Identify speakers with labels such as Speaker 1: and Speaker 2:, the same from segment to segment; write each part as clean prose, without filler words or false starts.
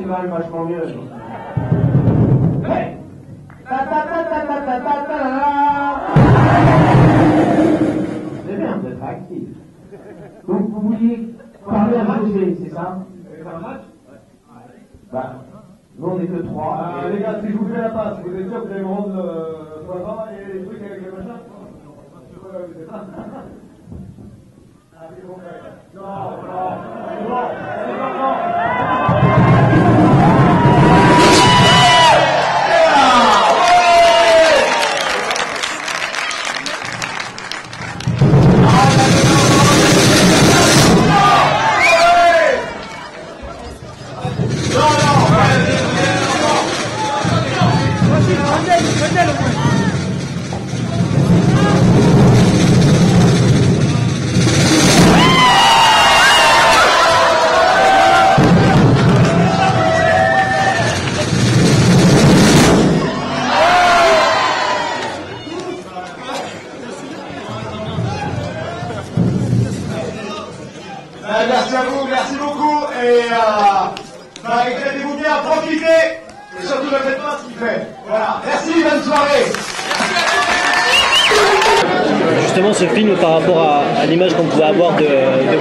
Speaker 1: quand même vachement mieux. Hey, c'est bien d'être actif. Donc vous vouliez parler à José, c'est ça? Bah, nous on n'est que 3.
Speaker 2: Les gars, si je vous fais la passe, vous êtes sûr que vous allez me rendre le poivron et les trucs avec les machins?
Speaker 3: Merci à vous, merci beaucoup et éclatez-vous bien, profitez et surtout ne faites pas ce qu'il fait. Voilà, merci, bonne soirée.
Speaker 4: Justement, ce film, par rapport à l'image qu'on pouvait avoir de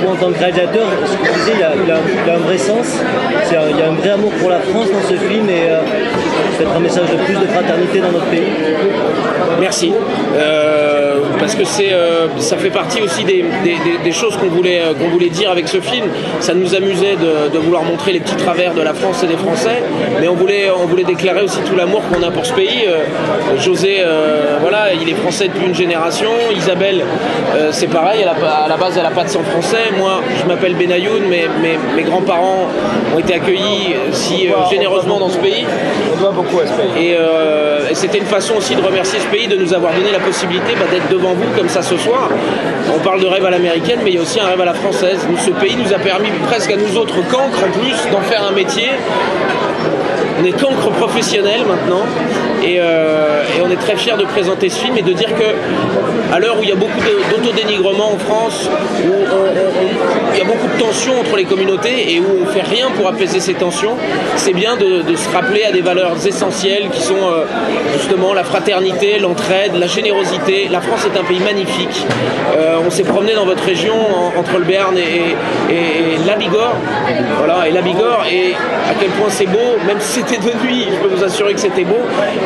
Speaker 4: vous en tant que réalisateur, ce que je disais, il a un vrai sens. Il y a un vrai amour pour la France dans ce film et peut-être un message de plus de fraternité dans notre pays.
Speaker 5: Merci. Parce que ça fait partie aussi des choses qu'on voulait dire avec ce film. Ça nous amusait de vouloir montrer les petits travers de la France et des Français, mais on voulait déclarer aussi tout l'amour qu'on a pour ce pays. José, voilà, il est français depuis une génération. Isabelle, c'est pareil, à la base elle n'a pas de sang français. Moi, je m'appelle Benayoun, mais mes grands-parents ont été accueillis si généreusement dans ce pays.
Speaker 2: On doit beaucoup à ce pays.
Speaker 5: Et c'était une façon aussi de remercier ce pays de nous avoir donné la possibilité d'être devant vous comme ça ce soir. On parle de rêve à l'américaine, mais il y a aussi un rêve à la française. Ce pays nous a permis presque à nous autres cancres en plus d'en faire un métier. On est cancres professionnels maintenant et on est très fiers de présenter ce film et de dire que à l'heure où il y a beaucoup d'autodénigrement en France, où il y a beaucoup de tensions entre les communautés et où on ne fait rien pour apaiser ces tensions, c'est bien de se rappeler à des valeurs essentielles qui sont justement la fraternité, l'entraide, la générosité. La France est un pays magnifique. On s'est promené dans votre région entre le Béarn et la Bigorre. Voilà, et la Bigorre, et à quel point c'est beau, même si c'était de nuit, je peux vous assurer que c'était beau.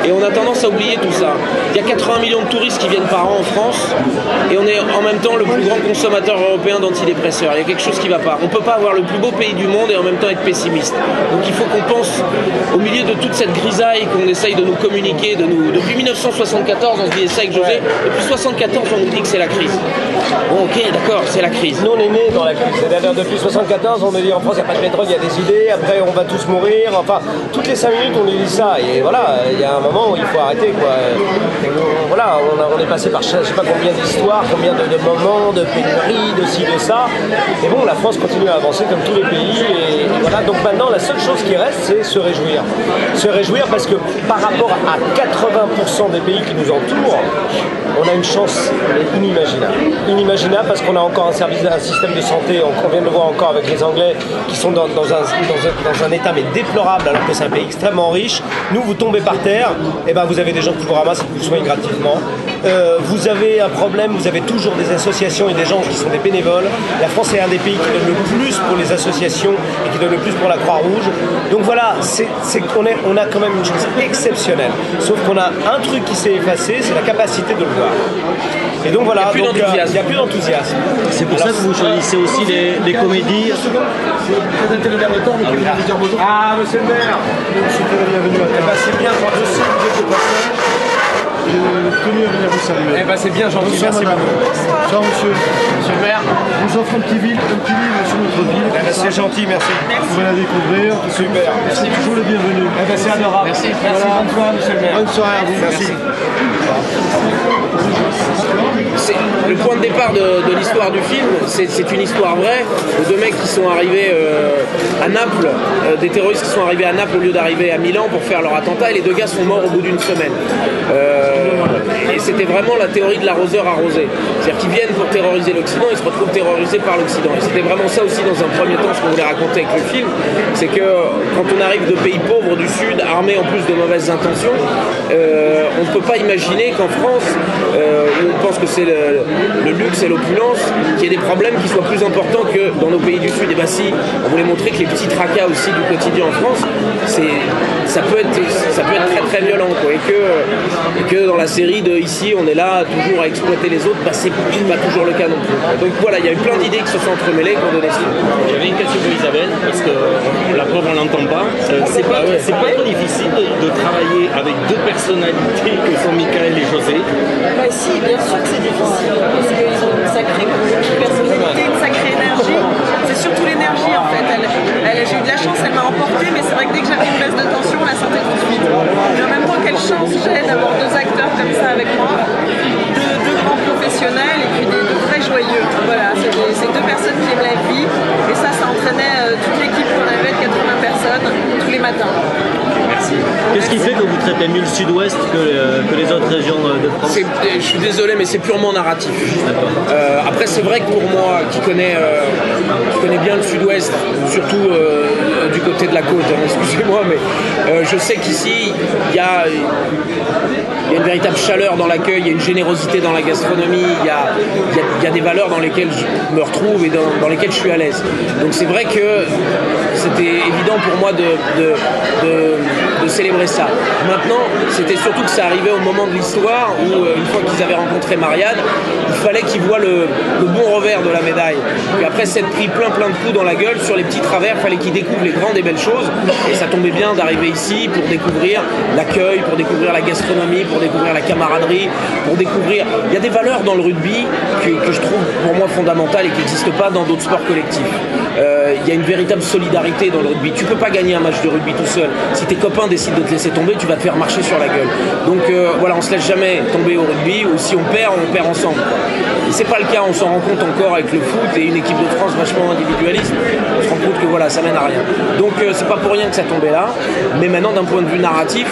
Speaker 5: Et on a tendance à oublier tout ça. Il y a 80 millions de touristes qui viennent par an en France et on est en même temps le plus grand consommateur européen d'antidépresseurs. Il y a quelque chose qui ne va pas. On ne peut pas avoir le plus beau pays du monde et en même temps être pessimiste. Donc il faut qu'on pense au milieu de toute cette grisaille qu'on essaye de nous communiquer. Depuis 1974, on se dit ça avec José. Depuis 1974, on nous dit que c'est la crise. Bon, ok, d'accord, c'est la crise.
Speaker 2: Nous, on est nés dans la crise. C'est-à-dire, depuis 1974, on nous dit en France, il n'y a pas de pétrole, il y a des idées. Après, on va tous mourir. Enfin, toutes les 5 minutes, on nous dit ça. Et voilà, il y a un moment où il faut arrêter, quoi. Voilà, on est passé par je ne sais pas combien d'histoires, combien de moments, de pénuries, de ci, de ça. Et bon, la France continue à avancer comme tous les pays. Et voilà, donc maintenant, la seule chose qui reste, c'est se réjouir. Se réjouir parce que par rapport à 80% des pays qui nous entourent, on a une chance inimaginable. Inimaginable parce qu'on a encore un système de santé, on vient de le voir encore avec les Anglais, qui sont dans un état mais déplorable alors que c'est un pays extrêmement riche. Nous, vous tombez par terre, et ben vous avez des gens qui vous ramassent et qui vous soignent gratuitement. Vous avez un problème, vous avez toujours des associations et des gens qui sont des bénévoles. La France est un des pays qui donne le plus pour les associations et qui donne le plus pour la Croix-Rouge. Donc voilà, on a quand même une chose exceptionnelle. Sauf qu'on a un truc qui s'est effacé, c'est la capacité de le voir. Et donc voilà, il n'y a plus d'enthousiasme.
Speaker 4: C'est pour ça que vous choisissez aussi les comédies.
Speaker 2: Ah, monsieur le maire, c'est bien, je sais que vous êtes de passage.
Speaker 6: J'ai tenu à venir vous saluer.
Speaker 2: Eh ben c'est bien gentil, merci beaucoup.
Speaker 6: Ciao monsieur.
Speaker 2: Monsieur le maire.
Speaker 6: Je vous offre un petit livre sur notre ville.
Speaker 2: Eh ben, c'est gentil, merci.
Speaker 6: Vous pouvez la découvrir.
Speaker 2: Super.
Speaker 6: C'est toujours le bienvenu.
Speaker 2: Eh ben, c'est adorable.
Speaker 5: Merci.
Speaker 2: Merci, bonne soirée monsieur le maire.
Speaker 6: Bonne soirée à vous.
Speaker 2: Merci.
Speaker 5: Le point de départ de l'histoire du film, c'est une histoire vraie de deux mecs qui sont arrivés à Naples, des terroristes qui sont arrivés à Naples au lieu d'arriver à Milan pour faire leur attentat, et les deux gars sont morts au bout d'une semaine. Et c'était vraiment la théorie de l'arroseur arrosé. C'est-à-dire qu'ils viennent pour terroriser l'Occident, ils se retrouvent terrorisés par l'Occident. Et c'était vraiment ça aussi dans un premier temps, ce qu'on voulait raconter avec le film, c'est que quand on arrive de pays pauvres du Sud, armés en plus de mauvaises intentions, on ne peut pas imaginer qu'en France, où on pense que c'est le luxe et l'opulence, qu'il y ait des problèmes qui soient plus importants que dans nos pays du Sud. Et bien si, on voulait montrer que les petits tracas aussi du quotidien en France, ça peut être très très violent, quoi. Et que dans la série de Ici on est là toujours à exploiter les autres, bah, c'est pas toujours le cas non plus. Donc voilà, il y a eu plein d'idées qui se sont entremêlées pour donner ça.
Speaker 7: J'avais une question pour Isabelle, parce que la preuve on l'entend pas. C'est pas trop difficile de travailler avec deux personnalités que sont Michael et José?
Speaker 8: Bah si, bien sûr que c'est difficile, parce qu'ils ont une sacrée personnalité, une sacrée énergie. C'est surtout l'énergie en fait. J'ai eu de la chance, elle m'a emportée, mais c'est vrai que dès que j'avais une baisse de tension, la sentais tout de suite. Mais en même temps, quelle chance j'ai d'avoir deux acteurs comme ça avec moi, deux grands professionnels et puis deux vrais joyeux. Voilà, c'est deux personnes qui aiment la vie, et ça entraînait toute l'équipe qu'on avait de 80 personnes tous les matins.
Speaker 7: Merci.
Speaker 4: Qu'est-ce qui fait que vous traitez mieux le Sud-Ouest que les autres régions de France?
Speaker 5: Je suis désolé, mais c'est purement narratif. Après, c'est vrai que pour moi, qui connais bien le Sud-Ouest, surtout du côté de la côte, hein, excusez-moi, mais je sais qu'ici, il y a une véritable chaleur dans l'accueil, il y a une générosité dans la gastronomie, il y a des valeurs dans lesquelles je me retrouve et dans lesquelles je suis à l'aise. Donc c'est vrai que c'était évident pour moi de célébrer ça. Maintenant, c'était surtout que ça arrivait au moment de l'histoire où, une fois qu'ils avaient rencontré Marianne, il fallait qu'ils voient le bon revers de la médaille. Puis après s'être pris plein de coups dans la gueule sur les petits travers, il fallait qu'ils découvrent les grandes et belles choses. Et ça tombait bien d'arriver ici pour découvrir l'accueil, pour découvrir la gastronomie, pour découvrir la camaraderie, pour découvrir... Il y a des valeurs dans le rugby que je trouve pour moi fondamentales et qui n'existent pas dans d'autres sports collectifs. Il y a une véritable solidarité dans le rugby. Tu peux pas gagner un match de rugby tout seul. Si tes copains décident de te laisser tomber, tu vas te faire marcher sur la gueule. Donc voilà, on se laisse jamais tomber au rugby, ou si on perd ensemble. Et c'est pas le cas, on s'en rend compte encore avec le foot et une équipe de France vachement individualiste. On se rend compte que voilà, ça mène à rien. Donc c'est pas pour rien que ça tombait là. Mais maintenant, d'un point de vue narratif,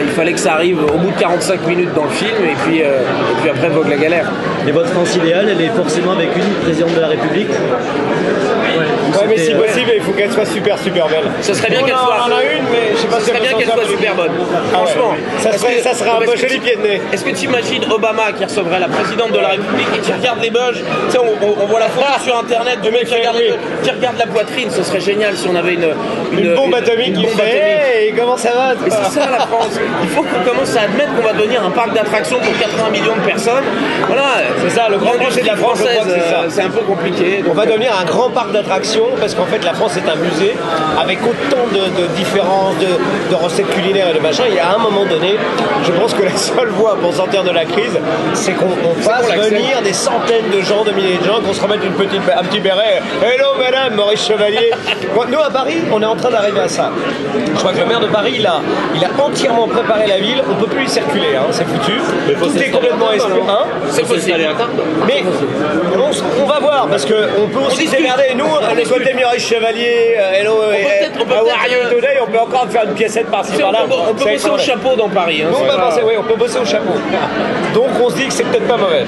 Speaker 5: il fallait que ça arrive au bout de 45 minutes dans le film, et puis après vogue la galère.
Speaker 4: Et votre France idéale, elle est forcément avec une présidente de la République?
Speaker 2: Ouais, mais si possible, il faut qu'elle soit super belle.
Speaker 5: Ça serait bien qu'elle soit.
Speaker 2: On en a une, mais je sais pas si
Speaker 5: serait bien qu'elle soit super bonne. Franchement.
Speaker 2: Ça serait un peu joli pied de nez.
Speaker 5: Est-ce que tu imagines Obama qui recevrait la présidente de la République et qui regarde les bugs? Tu sais, on voit la photo sur internet du mec qui regarde la poitrine. Ce serait génial si on avait une
Speaker 2: bombe atomique qui fait. Hey, comment ça va?
Speaker 5: Et c'est ça la France. Il faut qu'on commence à admettre qu'on va devenir un parc d'attractions pour 80 millions de personnes. Voilà,
Speaker 2: c'est ça, le grand projet de la France,
Speaker 5: c'est un peu compliqué.
Speaker 2: On va devenir un grand parc d'attractions parce qu'en fait la France est un musée avec autant de différences, de recettes culinaires et de machin. Et à un moment donné, je pense que la seule voie pour sortir de la crise, c'est qu'on fasse venir des centaines de gens, de milliers de gens, qu'on se remette un petit béret. Hello madame, Maurice Chevalier. Nous à Paris, on est en train d'arriver à ça. Je crois que le maire de Paris, il a entièrement préparé la ville. On peut plus y circuler, hein, c'est foutu. Tout est complètement espoir.
Speaker 5: C'est possible.
Speaker 2: Mais on va voir parce qu'on peut aussi s'émerder. Nous, les côtés Maurice Chevalier, hello, how are you today, on peut encore faire une piécette par-ci par-là.
Speaker 5: On peut bosser au chapeau dans Paris. Hein,
Speaker 2: on peut bosser au chapeau. Donc on se dit que c'est peut-être pas mauvais.